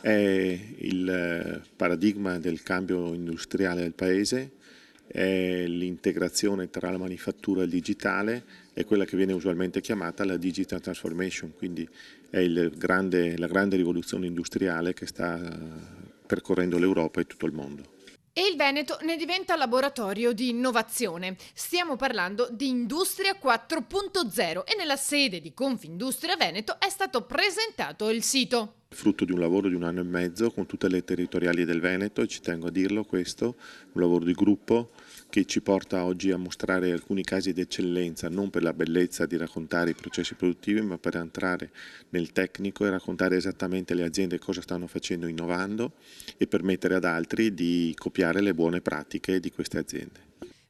è il paradigma del cambio industriale del Paese, è l'integrazione tra la manifattura e il digitale, è quella che viene usualmente chiamata la digital transformation, quindi è la grande rivoluzione industriale che sta percorrendo l'Europa e tutto il mondo. E il Veneto ne diventa laboratorio di innovazione. Stiamo parlando di Industria 4.0 e nella sede di Confindustria Veneto è stato presentato il sito. Frutto di un lavoro di 1 anno e mezzo con tutte le territoriali del Veneto, e ci tengo a dirlo questo, un lavoro di gruppo che ci porta oggi a mostrare alcuni casi di eccellenza, non per la bellezza di raccontare i processi produttivi, ma per entrare nel tecnico e raccontare esattamente le aziende cosa stanno facendo innovando e permettere ad altri di copiare le buone pratiche di queste aziende.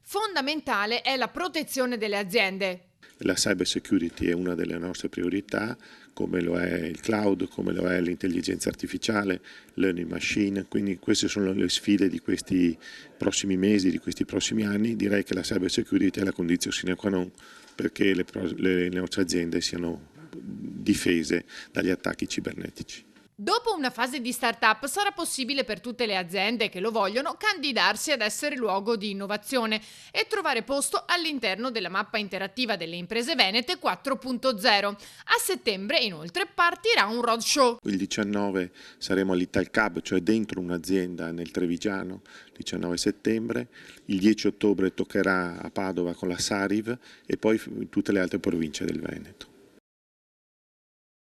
Fondamentale è la protezione delle aziende. La cyber security è una delle nostre priorità, come lo è il cloud, come lo è l'intelligenza artificiale, learning machine, quindi queste sono le sfide di questi prossimi mesi, di questi prossimi anni. Direi che la cyber security è la condizione sine qua non perché le nostre aziende siano difese dagli attacchi cibernetici. Dopo una fase di startup sarà possibile per tutte le aziende che lo vogliono candidarsi ad essere luogo di innovazione e trovare posto all'interno della mappa interattiva delle imprese venete 4.0. A settembre inoltre partirà un roadshow. Il 19 saremo all'Italcab, cioè dentro un'azienda nel Trevigiano, 19 settembre, il 10 ottobre toccherà a Padova con la Sariv e poi in tutte le altre province del Veneto.